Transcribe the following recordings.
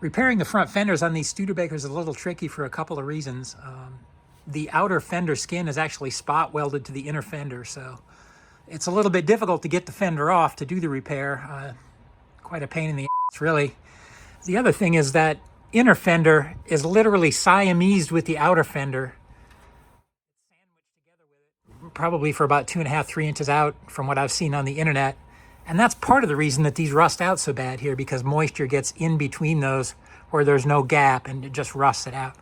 Repairing the front fenders on these Studebakers is a little tricky for a couple of reasons. The outer fender skin is actually spot welded to the inner fender, so it's a little bit difficult to get the fender off to do the repair. Quite a pain in the ass, really. The other thing is that inner fender is literally Siamesed with the outer fender, probably for about 2.5, 3 inches out from what I've seen on the internet. And that's part of the reason that these rust out so bad here, because moisture gets in between those where there's no gap and it just rusts it out.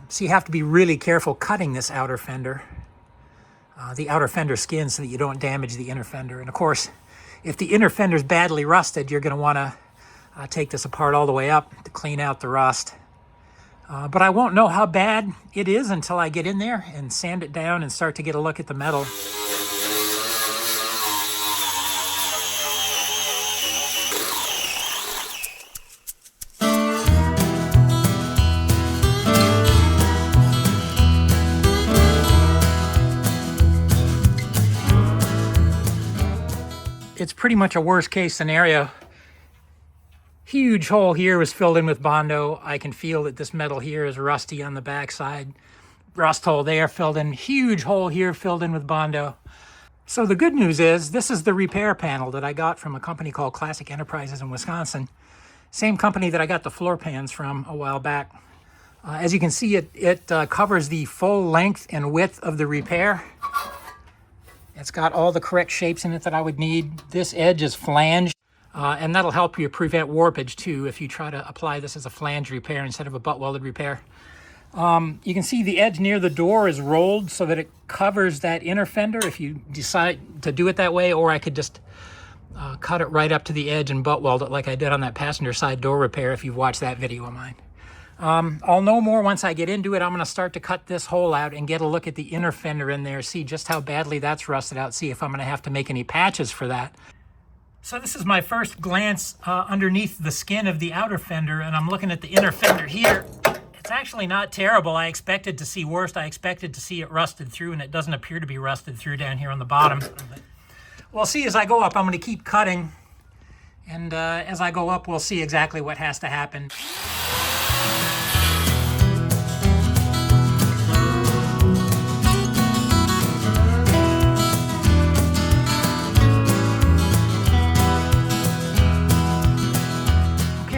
So you have to be really careful cutting this outer fender, the outer fender skin, so that you don't damage the inner fender. And of course, if the inner fender's badly rusted, you're going to want to take this apart all the way up to clean out the rust. But I won't know how bad it is until I get in there and sand it down and start to get a look at the metal. It's pretty much a worst case scenario. Huge hole here was filled in with Bondo. I can feel that this metal here is rusty on the backside. Rust hole there filled in. Huge hole here filled in with Bondo. So the good news is this is the repair panel that I got from a company called Classic Enterprises in Wisconsin. Same company that I got the floor pans from a while back. As you can see, it covers the full length and width of the repair. It's got all the correct shapes in it that I would need. This edge is flanged, and that'll help you prevent warpage too if you try to apply this as a flange repair instead of a butt welded repair. You can see the edge near the door is rolled so that it covers that inner fender if you decide to do it that way, or I could just cut it right up to the edge and butt weld it like I did on that passenger side door repair if you've watched that video of mine. I'll know more once I get into it. I'm going to start to cut this hole out and get a look at the inner fender in there, see just how badly that's rusted out, see if I'm going to have to make any patches for that. So this is my first glance underneath the skin of the outer fender, and I'm looking at the inner fender here. It's actually not terrible. I expected to see worse. I expected to see it rusted through, and it doesn't appear to be rusted through down here on the bottom. We'll see as I go up. I'm going to keep cutting, and as I go up, we'll see exactly what has to happen.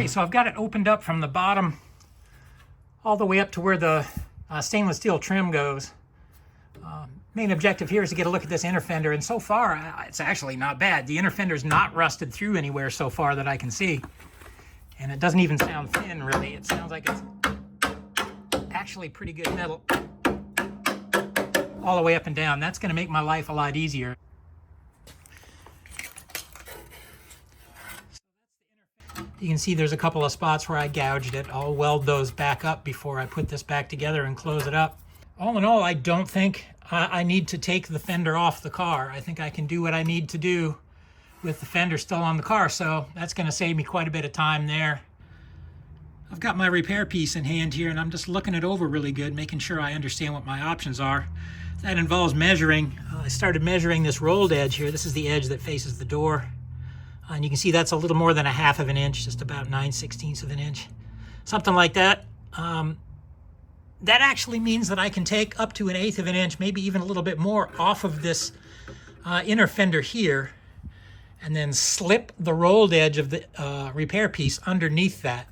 So I've got it opened up from the bottom all the way up to where the stainless steel trim goes. Main objective here is to get a look at this inner fender, and so far it's actually not bad. The inner fender's not rusted through anywhere so far that I can see, and it doesn't even sound thin really. It sounds like it's actually pretty good metal all the way up and down. That's going to make my life a lot easier. You can see there's a couple of spots where I gouged it. I'll weld those back up before I put this back together and close it up. All in all, I don't think I need to take the fender off the car. I think I can do what I need to do with the fender still on the car, so that's going to save me quite a bit of time there. I've got my repair piece in hand here, and I'm just looking it over really good, making sure I understand what my options are. That involves measuring. I started measuring this rolled edge here. This is the edge that faces the door. And you can see that's a little more than 1/2 of an inch, just about 9/16 of an inch, something like that. That actually means that I can take up to 1/8 of an inch, maybe even a little bit more, off of this inner fender here, and then slip the rolled edge of the repair piece underneath that.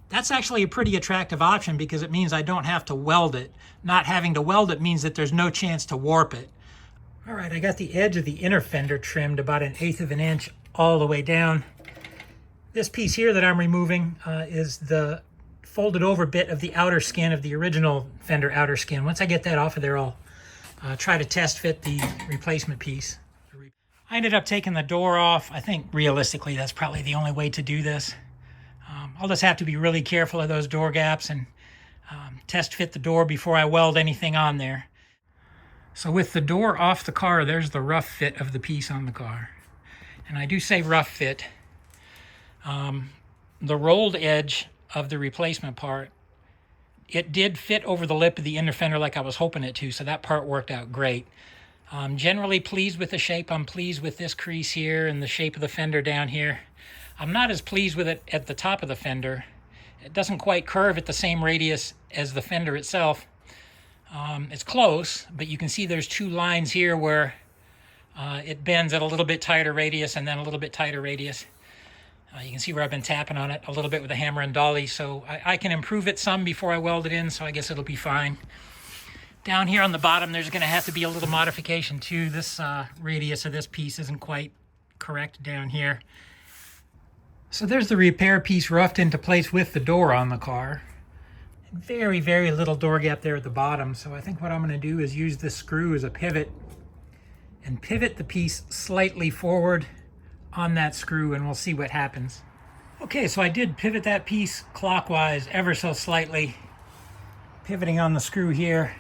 That's actually a pretty attractive option because it means I don't have to weld it. Not having to weld it means that there's no chance to warp it. All right, I got the edge of the inner fender trimmed about 1/8 of an inch all the way down. This piece here that I'm removing is the folded over bit of the outer skin of the original fender outer skin. Once I get that off of there, I'll try to test fit the replacement piece. I ended up taking the door off. I think realistically that's probably the only way to do this. I'll just have to be really careful of those door gaps and test fit the door before I weld anything on there. So with the door off the car, there's the rough fit of the piece on the car. And I do say rough fit. The rolled edge of the replacement part, it did fit over the lip of the inner fender like I was hoping it to, so that part worked out great. I'm generally pleased with the shape. I'm pleased with this crease here and the shape of the fender down here. I'm not as pleased with it at the top of the fender. It doesn't quite curve at the same radius as the fender itself. It's close, but you can see there's two lines here where it bends at a little bit tighter radius and then a little bit tighter radius. You can see where I've been tapping on it a little bit with a hammer and dolly, so I can improve it some before I weld it in, so I guess it'll be fine. Down here on the bottom, there's going to have to be a little modification too. This radius of this piece isn't quite correct down here. So there's the repair piece roughed into place with the door on the car. Very, very little door gap there at the bottom, so I think what I'm going to do is use this screw as a pivot and pivot the piece slightly forward on that screw, and we'll see what happens. Okay, so I did pivot that piece clockwise ever so slightly, pivoting on the screw here.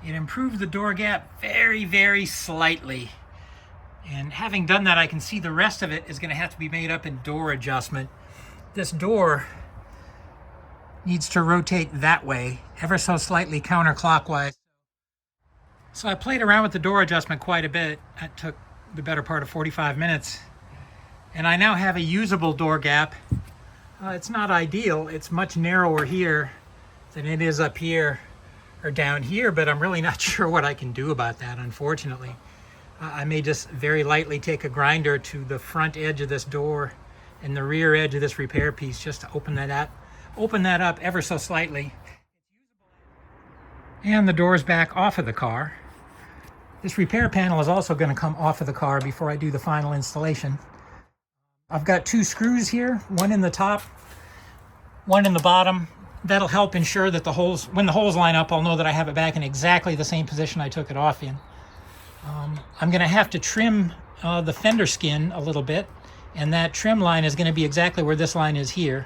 It improved the door gap very, very slightly. And having done that, I can see the rest of it is going to have to be made up in door adjustment. This door needs to rotate that way, ever so slightly counterclockwise. So I played around with the door adjustment quite a bit. It took the better part of 45 minutes. And I now have a usable door gap. It's not ideal. It's much narrower here than it is up here or down here, but I'm really not sure what I can do about that, unfortunately. I may just very lightly take a grinder to the front edge of this door and the rear edge of this repair piece just to open that up ever so slightly. And the door's back off of the car. This repair panel is also going to come off of the car before I do the final installation. I've got two screws here, one in the top, one in the bottom. That'll help ensure that when the holes line up, I'll know that I have it back in exactly the same position I took it off in. I'm going to have to trim the fender skin a little bit, and that trim line is going to be exactly where this line is here.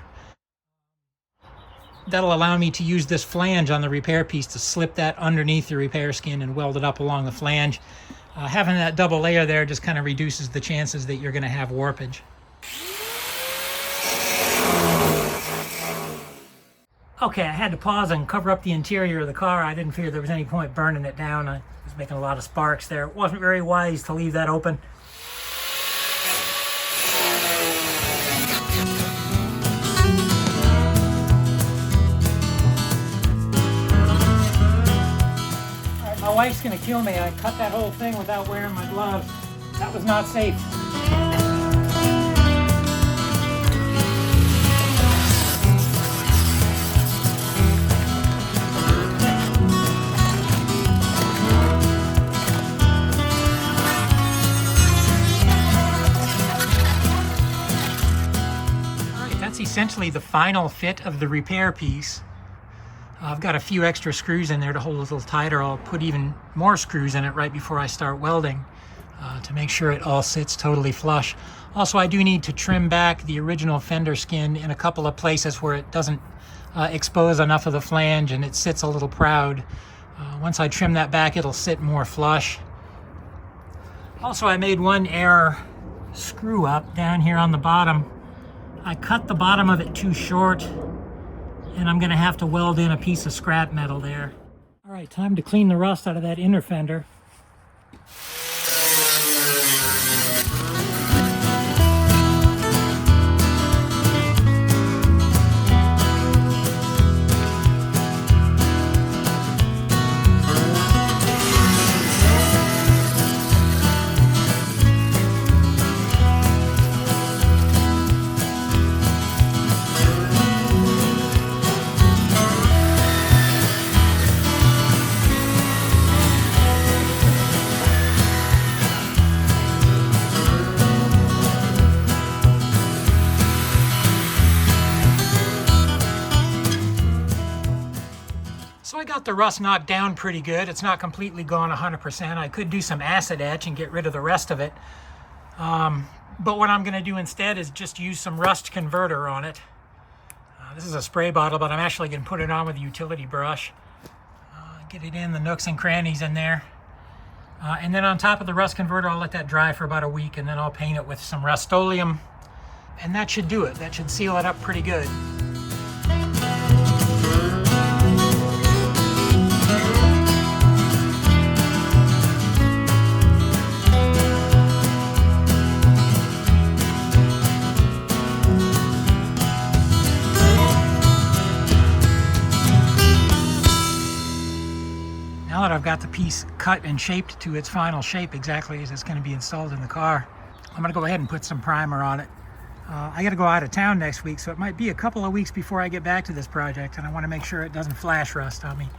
That'll allow me to use this flange on the repair piece to slip that underneath the repair skin and weld it up along the flange. Having that double layer there just kind of reduces the chances that you're going to have warpage. Okay, I had to pause and cover up the interior of the car. I didn't figure there was any point burning it down. I was making a lot of sparks there. It wasn't very wise to leave that open. My wife's gonna kill me. I cut that whole thing without wearing my gloves. That was not safe. All right, that's essentially the final fit of the repair piece. I've got a few extra screws in there to hold it a little tighter. I'll put even more screws in it right before I start welding to make sure it all sits totally flush. Also, I do need to trim back the original fender skin in a couple of places where it doesn't expose enough of the flange and it sits a little proud. Once I trim that back, it'll sit more flush. Also, I made one error screw up down here on the bottom. I cut the bottom of it too short, and I'm going to have to weld in a piece of scrap metal there. All right, time to clean the rust out of that inner fender. So I got the rust knocked down pretty good. It's not completely gone 100%. I could do some acid etch and get rid of the rest of it. But what I'm going to do instead is just use some rust converter on it. This is a spray bottle, but I'm actually going to put it on with a utility brush. Get it in the nooks and crannies in there. And then on top of the rust converter, I'll let that dry for about a week, and then I'll paint it with some Rust-Oleum. And that should do it. That should seal it up pretty good. that I've got the piece cut and shaped to its final shape exactly as it's going to be installed in the car, I'm going to go ahead and put some primer on it. I got to go out of town next week, so it might be a couple of weeks before I get back to this project, and I want to make sure it doesn't flash rust on me.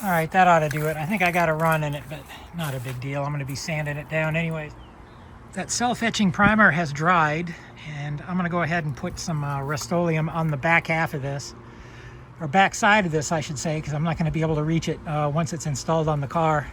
All right, that ought to do it. I think I got a run in it, but not a big deal. I'm going to be sanding it down anyways. That self-etching primer has dried, and I'm going to go ahead and put some Rust-Oleum on the back half of this, or back side of this, I should say, because I'm not going to be able to reach it once it's installed on the car.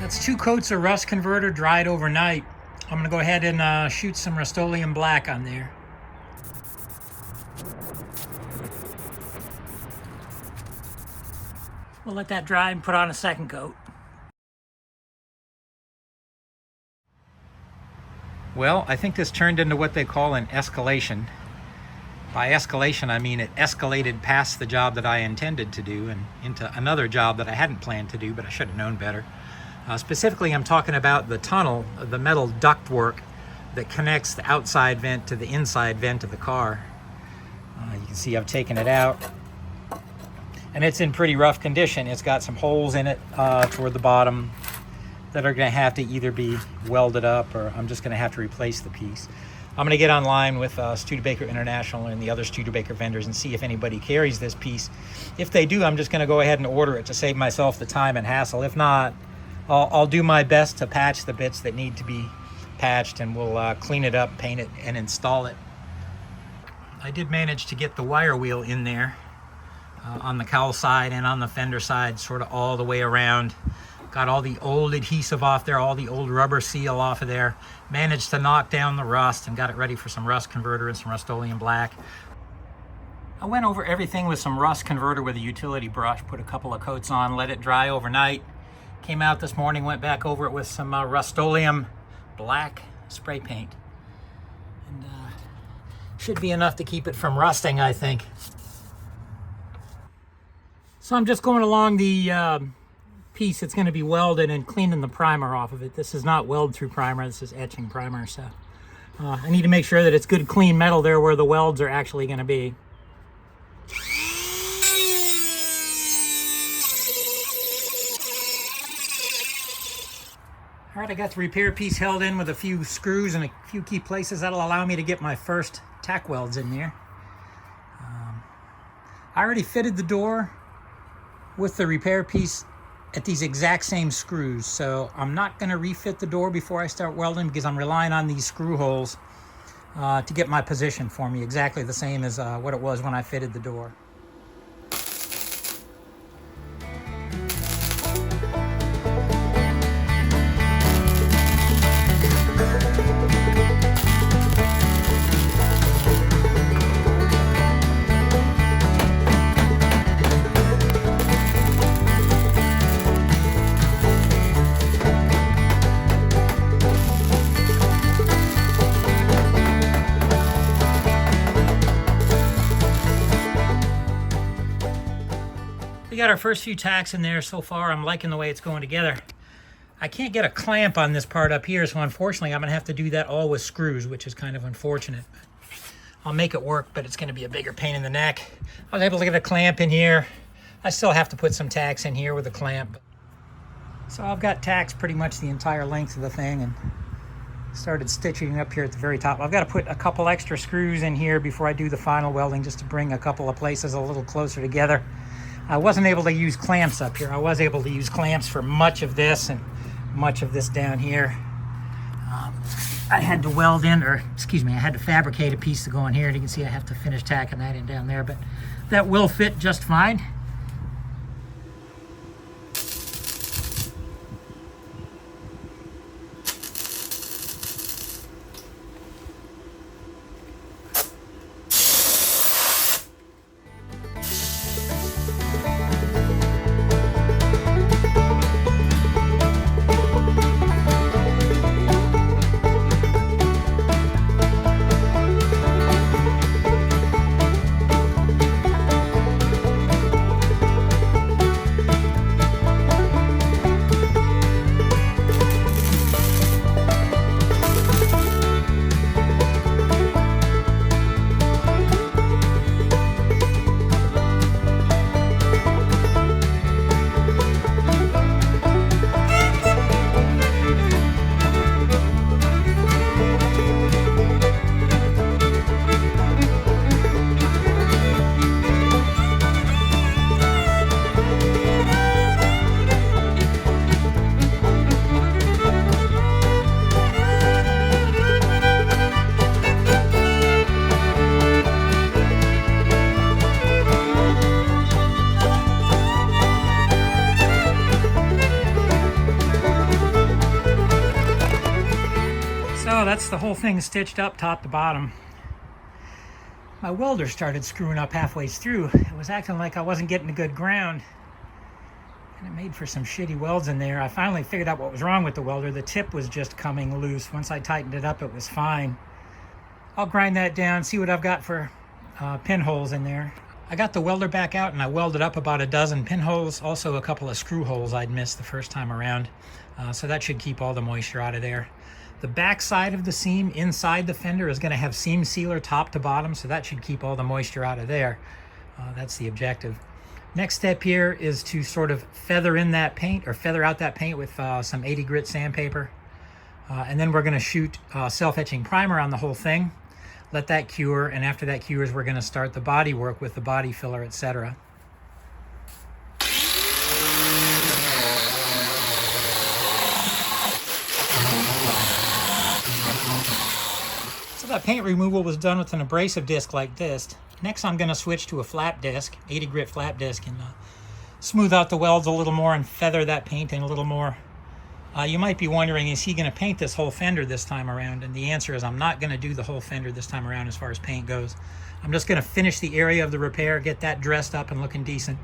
That's 2 coats of rust converter dried overnight. I'm going to go ahead and shoot some Rust-Oleum black on there. We'll let that dry and put on a second coat. Well, I think this turned into what they call an escalation. By escalation, I mean it escalated past the job that I intended to do and into another job that I hadn't planned to do, but I should have known better. Specifically, I'm talking about the tunnel, the metal ductwork that connects the outside vent to the inside vent of the car. You can see I've taken it out, and it's in pretty rough condition. It's got some holes in it toward the bottom that are going to have to either be welded up, or I'm just going to have to replace the piece. I'm going to get online with Studebaker International and the other Studebaker vendors and see if anybody carries this piece. If they do, I'm just going to go ahead and order it to save myself the time and hassle. If not, I'll do my best to patch the bits that need to be patched, and we'll clean it up, paint it, and install it. I did manage to get the wire wheel in there on the cowl side and on the fender side, sort of all the way around. Got all the old adhesive off there, all the old rubber seal off of there. Managed to knock down the rust and got it ready for some rust converter and some Rust-Oleum black. I went over everything with some rust converter with a utility brush, put a couple of coats on, let it dry overnight. Came out this morning, went back over it with some Rust-Oleum black spray paint. And should be enough to keep it from rusting, I think. So I'm just going along the piece that's going to be welded and cleaning the primer off of it. This is not weld through primer, this is etching primer. So I need to make sure that it's good clean metal there where the welds are actually going to be. All right, I got the repair piece held in with a few screws and a few key places. That'll allow me to get my first tack welds in there. I already fitted the door with the repair piece at these exact same screws, so I'm not going to refit the door before I start welding, because I'm relying on these screw holes to get my position for me, exactly the same as what it was when I fitted the door. We got our first few tacks in there so far. I'm liking the way it's going together. I can't get a clamp on this part up here, so unfortunately I'm going to have to do that all with screws, which is kind of unfortunate. I'll make it work, but it's going to be a bigger pain in the neck. I was able to get a clamp in here. I still have to put some tacks in here with a clamp. So I've got tacks pretty much the entire length of the thing, and started stitching up here at the very top. I've got to put a couple extra screws in here before I do the final welding, just to bring a couple of places a little closer together. I wasn't able to use clamps up here. I was able to use clamps for much of this and much of this down here. I had to weld in, or excuse me, I had to fabricate a piece to go in here, and you can see I have to finish tacking that in down there, but that will fit just fine. this, the whole thing's stitched up top to bottom. My welder started screwing up halfway through. It was acting like I wasn't getting a good ground, and it made for some shitty welds in there. I finally figured out what was wrong with the welder. The tip was just coming loose. Once I tightened it up, it was fine. I'll grind that down, see what I've got for pinholes in there. I got the welder back out and I welded up about a dozen pinholes, also a couple of screw holes I'd missed the first time around. So that should keep all the moisture out of there. The back side of the seam inside the fender is going to have seam sealer top to bottom, so that should keep all the moisture out of there. That's the objective. Next step here is to sort of feather in that paint, or feather out that paint with some 80 grit sandpaper. And then we're going to shoot self-etching primer on the whole thing. Let that cure, and after that cures, we're going to start the body work with the body filler, etc. So that paint removal was done with an abrasive disc like this. Next I'm going to switch to a flat disc, 80 grit flat disc, and smooth out the welds a little more and feather that paint in a little more. You might be wondering, is he going to paint this whole fender this time around? And the answer is I'm not going to do the whole fender this time around as far as paint goes. I'm just going to finish the area of the repair, get that dressed up and looking decent.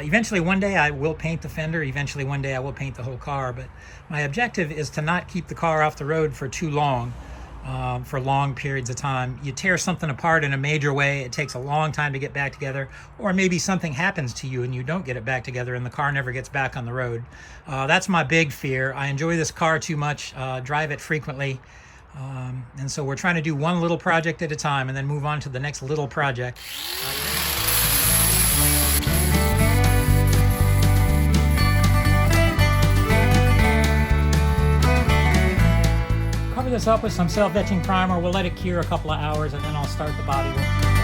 Eventually one day I will paint the fender, eventually one day I will paint the whole car, but my objective is to not keep the car off the road for too long, for long periods of time. You tear something apart in a major way, it takes a long time to get back together, or maybe something happens to you and you don't get it back together and the car never gets back on the road. That's my big fear. I enjoy this car too much, drive it frequently, and so we're trying to do one little project at a time and then move on to the next little project. Cover this up with some self-etching primer. We'll let it cure a couple of hours and then I'll start the body work.